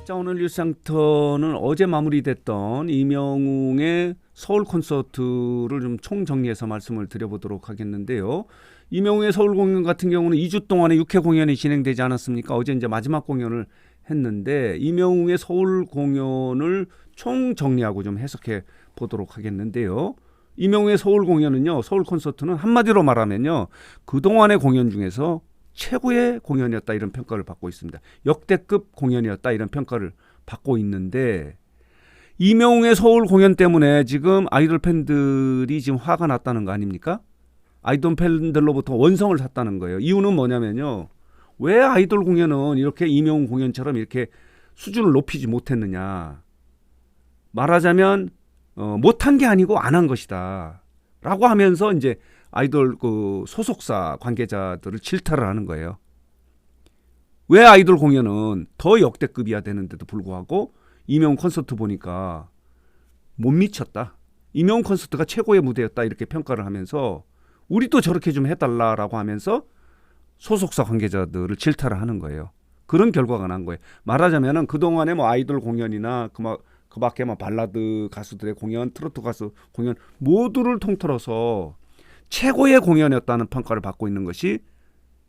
자, 오늘 뉴스장터는 어제 마무리됐던 이명웅의 서울 콘서트를 좀 총정리해서 말씀을 드려보도록 하겠는데요. 이명웅의 서울 공연 같은 경우는 2주 동안의 6회 공연이 진행되지 않았습니까? 어제 이제 마지막 공연을 했는데 이명웅의 서울 공연을 총정리하고 좀 해석해 보도록 하겠는데요. 이명웅의 서울 공연은요, 서울 콘서트는 한마디로 말하면요, 그동안의 공연 중에서 최고의 공연이었다, 이런 평가를 받고 있습니다. 역대급 공연이었다, 이런 평가를 받고 있는데, 이명웅의 서울 공연 때문에 지금 아이돌 팬들이 지금 화가 났다는 거 아닙니까? 아이돌 팬들로부터 원성을 샀다는 거예요. 이유는 뭐냐면요, 왜 아이돌 공연은 이렇게 이명웅 공연처럼 이렇게 수준을 높이지 못했느냐, 말하자면 못한 게 아니고 안 한 것이다 라고 하면서 이제 아이돌 그 소속사 관계자들을 질타를 하는 거예요. 왜 아이돌 공연은 더 역대급이야 되는데도 불구하고 이명웅 콘서트 보니까 못 미쳤다, 이명웅 콘서트가 최고의 무대였다, 이렇게 평가를 하면서 우리도 저렇게 좀 해달라라고 하면서 소속사 관계자들을 질타를 하는 거예요. 그런 결과가 난 거예요. 말하자면은 그동안에 뭐 아이돌 공연이나 그 밖에 뭐 발라드 가수들의 공연, 트로트 가수 공연 모두를 통틀어서 최고의 공연이었다는 평가를 받고 있는 것이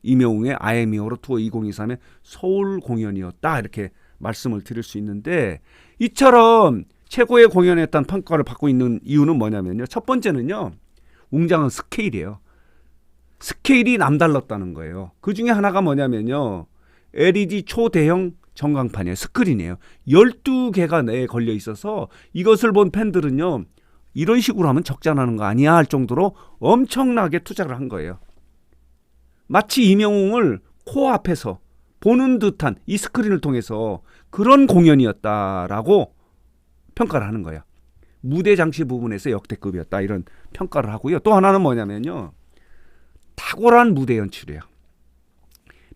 이명웅의 아이미오로 투어 2023의 서울 공연이었다, 이렇게 말씀을 드릴 수 있는데, 이처럼 최고의 공연이었다는 평가를 받고 있는 이유는 뭐냐면요, 첫 번째는요, 웅장한 스케일이에요. 스케일이 남달랐다는 거예요. 그 중에 하나가 뭐냐면요, LED 초대형 전광판이에요. 스크린이에요. 12개가 내에 걸려 있어서 이것을 본 팬들은요, 이런 식으로 하면 적자나는 거 아니야 할 정도로 엄청나게 투자를 한 거예요. 마치 이명웅을 코앞에서 보는 듯한 이 스크린을 통해서 그런 공연이었다라고 평가를 하는 거예요. 무대 장치 부분에서 역대급이었다, 이런 평가를 하고요. 또 하나는 뭐냐면요, 탁월한 무대 연출이에요.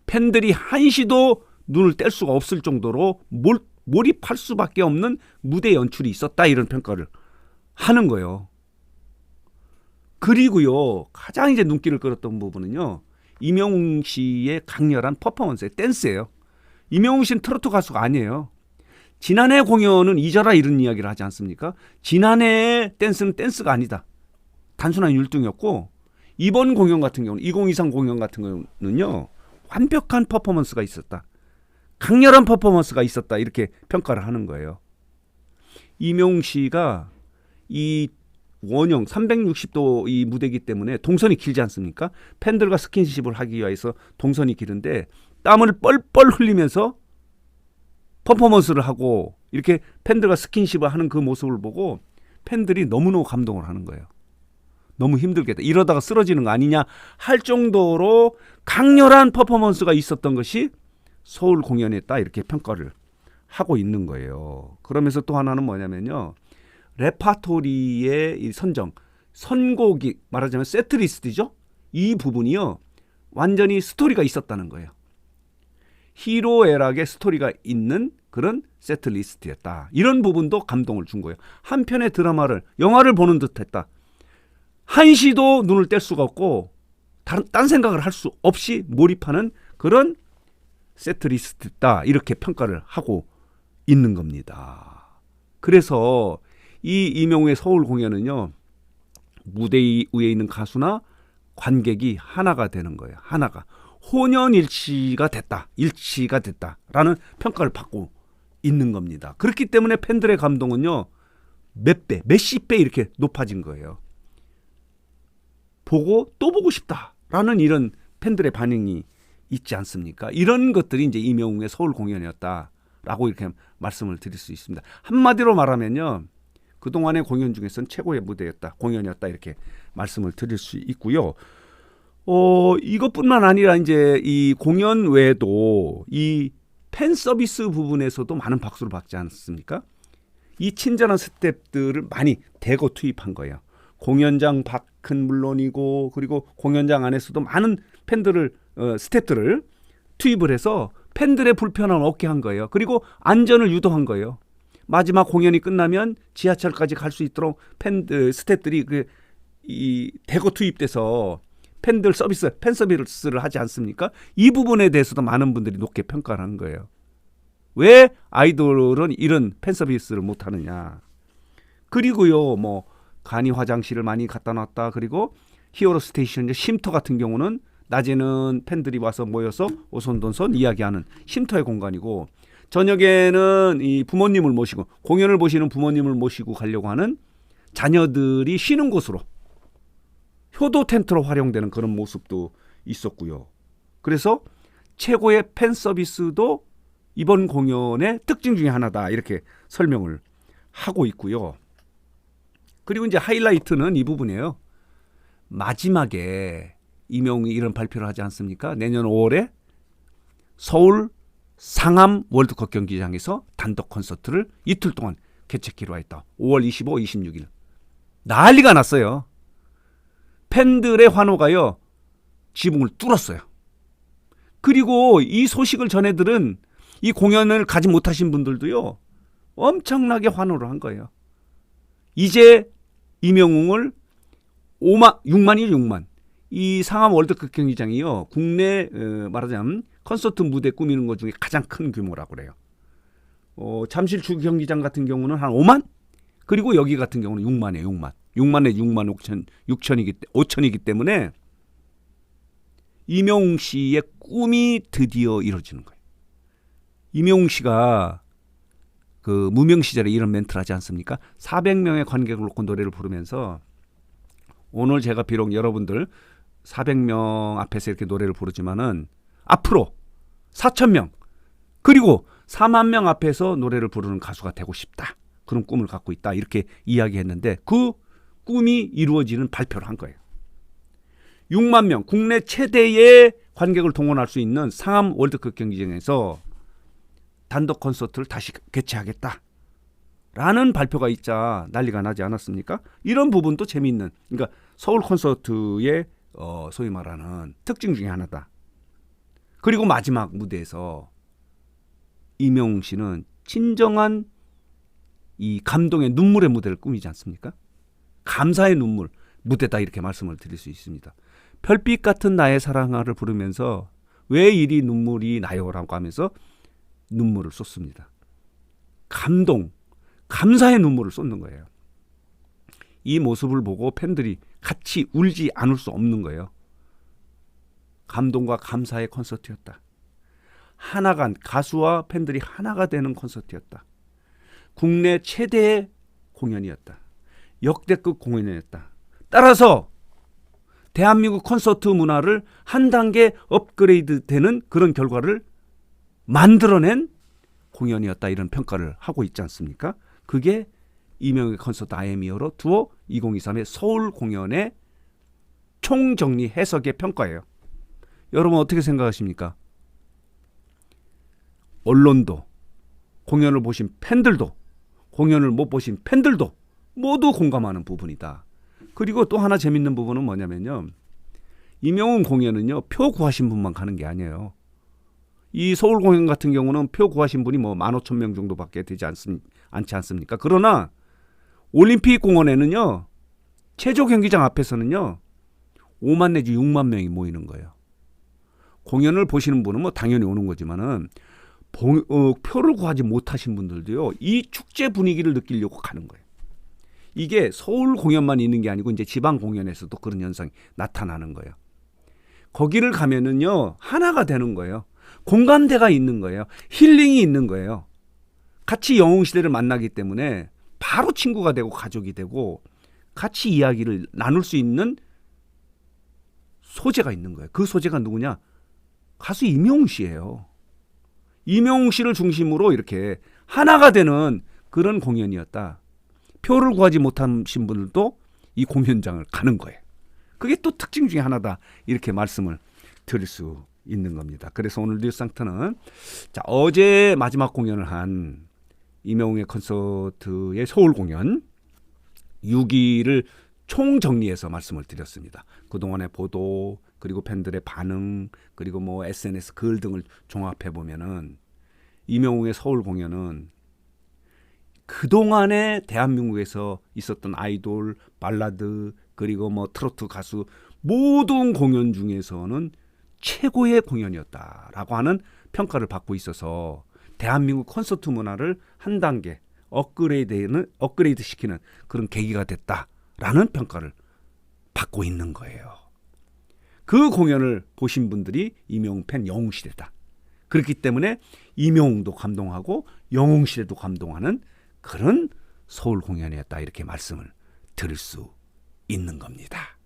팬들이 한시도 눈을 뗄 수가 없을 정도로 몰입할 수밖에 없는 무대 연출이 있었다, 이런 평가를 하는 거예요. 그리고요, 가장 이제 눈길을 끌었던 부분은요, 이명웅 씨의 강렬한 퍼포먼스의 댄스예요. 이명웅 씨는 트로트 가수가 아니에요. 지난해 공연은 잊어라, 이런 이야기를 하지 않습니까? 지난해의 댄스는 댄스가 아니다, 단순한 율동이었고, 이번 공연 같은 경우는 2023 공연 같은 경우는요, 완벽한 퍼포먼스가 있었다, 강렬한 퍼포먼스가 있었다, 이렇게 평가를 하는 거예요. 이명웅 씨가 이 원형 360도 이 무대이기 때문에 동선이 길지 않습니까? 팬들과 스킨십을 하기 위해서 동선이 길은데 땀을 뻘뻘 흘리면서 퍼포먼스를 하고 이렇게 팬들과 스킨십을 하는 그 모습을 보고 팬들이 너무너무 감동을 하는 거예요. 너무 힘들겠다, 이러다가 쓰러지는 거 아니냐 할 정도로 강렬한 퍼포먼스가 있었던 것이 서울 공연이었다, 이렇게 평가를 하고 있는 거예요. 그러면서 또 하나는 뭐냐면요, 레파토리의 이 선곡이 말하자면 세트리스트죠. 이 부분이요, 완전히 스토리가 있었다는 거예요. 희로애락의 스토리가 있는 그런 세트리스트였다. 이런 부분도 감동을 준 거예요. 한 편의 영화를 보는 듯했다. 한시도 눈을 뗄 수가 없고 딴 생각을 할 수 없이 몰입하는 그런 세트리스트다, 이렇게 평가를 하고 있는 겁니다. 그래서 이 이명웅의 서울 공연은요, 무대 위에 있는 가수나 관객이 하나가 되는 거예요. 하나가 혼연일치가 됐다라는 평가를 받고 있는 겁니다. 그렇기 때문에 팬들의 감동은요, 몇십 배 이렇게 높아진 거예요. 보고 또 보고 싶다라는 이런 팬들의 반응이 있지 않습니까? 이런 것들이 이제 이명웅의 서울 공연이었다라고 이렇게 말씀을 드릴 수 있습니다. 한마디로 말하면요, 그동안의 공연 중에서는 최고의 무대였다, 공연이었다, 이렇게 말씀을 드릴 수 있고요. 이것뿐만 아니라 이제 이 공연 외에도 이 팬 서비스 부분에서도 많은 박수를 받지 않습니까? 이 친절한 스태프들을 많이 대거 투입한 거예요. 공연장 밖은 물론이고, 그리고 공연장 안에서도 많은 스태프들을 투입을 해서 팬들의 불편함을 없게 한 거예요. 그리고 안전을 유도한 거예요. 마지막 공연이 끝나면 지하철까지 갈 수 있도록 스태프들이 대거 투입돼서 팬 서비스를 하지 않습니까? 이 부분에 대해서도 많은 분들이 높게 평가를 한 거예요. 왜 아이돌은 이런 팬 서비스를 못 하느냐. 그리고요, 뭐 간이 화장실을 많이 갖다 놨다. 그리고 히어로 스테이션 쉼터 같은 경우는 낮에는 팬들이 와서 모여서 오손도손 이야기하는 쉼터의 공간이고, 저녁에는 이 부모님을 모시고 공연을 보시는 부모님을 모시고 가려고 하는 자녀들이 쉬는 곳으로 효도 텐트로 활용되는 그런 모습도 있었고요. 그래서 최고의 팬 서비스도 이번 공연의 특징 중에 하나다, 이렇게 설명을 하고 있고요. 그리고 이제 하이라이트는 이 부분이에요. 마지막에 임영웅이 이런 발표를 하지 않습니까? 내년 5월에 서울 상암 월드컵 경기장에서 단독 콘서트를 이틀 동안 개최키로 했다. 5월 25, 26일. 난리가 났어요. 팬들의 환호가요, 지붕을 뚫었어요. 그리고 이 소식을 전해들은 이 공연을 가지 못하신 분들도요, 엄청나게 환호를 한 거예요. 이제 임영웅을 6만. 이 상암 월드컵 경기장이요, 국내 말하자면 콘서트 무대 꾸미는 것 중에 가장 큰 규모라고 그래요. 잠실 주 경기장 같은 경우는 한 5만, 그리고 여기 같은 경우는 6만이에요. 6만에 6만 5천이기 때문에 임영웅 씨의 꿈이 드디어 이루어지는 거예요. 임영웅 씨가 그 무명 시절에 이런 멘트를 하지 않습니까? 400명의 관객을 놓고 노래를 부르면서, 오늘 제가 비록 여러분들 400명 앞에서 이렇게 노래를 부르지만은 앞으로 4,000명 그리고 4만 명 앞에서 노래를 부르는 가수가 되고 싶다. 그런 꿈을 갖고 있다. 이렇게 이야기했는데 그 꿈이 이루어지는 발표를 한 거예요. 6만 명, 국내 최대의 관객을 동원할 수 있는 상암 월드컵 경기장에서 단독 콘서트를 다시 개최하겠다. 라는 발표가 있자 난리가 나지 않았습니까? 이런 부분도 재미있는, 그러니까 서울 콘서트의 소위 말하는 특징 중에 하나다. 그리고 마지막 무대에서 임영웅 씨는 진정한 이 감동의 눈물의 무대를 꾸미지 않습니까? 감사의 눈물 무대다, 이렇게 말씀을 드릴 수 있습니다. 별빛 같은 나의 사랑아를 부르면서 왜 이리 눈물이 나요? 라고 하면서 눈물을 쏟습니다. 감동, 감사의 눈물을 쏟는 거예요. 이 모습을 보고 팬들이 같이 울지 않을 수 없는 거예요. 감동과 감사의 콘서트였다. 하나가, 가수와 팬들이 하나가 되는 콘서트였다. 국내 최대의 공연이었다. 역대급 공연이었다. 따라서 대한민국 콘서트 문화를 한 단계 업그레이드 되는 그런 결과를 만들어낸 공연이었다, 이런 평가를 하고 있지 않습니까? 그게 임영웅의 콘서트 I am Hero로 투어 2023의 서울 공연의 총정리 해석의 평가예요. 여러분 어떻게 생각하십니까? 언론도, 공연을 보신 팬들도, 공연을 못 보신 팬들도 모두 공감하는 부분이다. 그리고 또 하나 재밌는 부분은 뭐냐면요, 임영웅 공연은요, 표 구하신 분만 가는 게 아니에요. 이 서울 공연 같은 경우는 표 구하신 분이 뭐 15,000명 정도밖에 되지 않지 않습니까? 그러나 올림픽 공원에는요, 체조 경기장 앞에서는요 5만 내지 6만 명이 모이는 거예요. 공연을 보시는 분은 뭐 당연히 오는 거지만은 표를 구하지 못하신 분들도요, 이 축제 분위기를 느끼려고 가는 거예요. 이게 서울 공연만 있는 게 아니고 이제 지방 공연에서도 그런 현상이 나타나는 거예요. 거기를 가면은요, 하나가 되는 거예요. 공감대가 있는 거예요. 힐링이 있는 거예요. 같이 영웅 시대를 만나기 때문에 바로 친구가 되고 가족이 되고 같이 이야기를 나눌 수 있는 소재가 있는 거예요. 그 소재가 누구냐? 가수 임영웅 씨예요. 임영웅 씨를 중심으로 이렇게 하나가 되는 그런 공연이었다. 표를 구하지 못하신 분들도 이 공연장을 가는 거예요. 그게 또 특징 중에 하나다, 이렇게 말씀을 드릴 수 있는 겁니다. 그래서 오늘 뉴스상터는 어제 마지막 공연을 한 임영웅의 콘서트의 서울 공연 6위를 총정리해서 말씀을 드렸습니다. 그동안의 보도, 그리고 팬들의 반응, 그리고 뭐 SNS 글 등을 종합해 보면은 임영웅의 서울 공연은 그동안에 대한민국에서 있었던 아이돌, 발라드, 그리고 뭐 트로트 가수 모든 공연 중에서는 최고의 공연이었다라고 하는 평가를 받고 있어서 대한민국 콘서트 문화를 한 단계 업그레이드 시키는 그런 계기가 됐다라는 평가를 받고 있는 거예요. 그 공연을 보신 분들이 임영웅 팬 영웅시대다. 그렇기 때문에 임영웅도 감동하고 영웅시대도 감동하는 그런 서울 공연이었다, 이렇게 말씀을 드릴 수 있는 겁니다.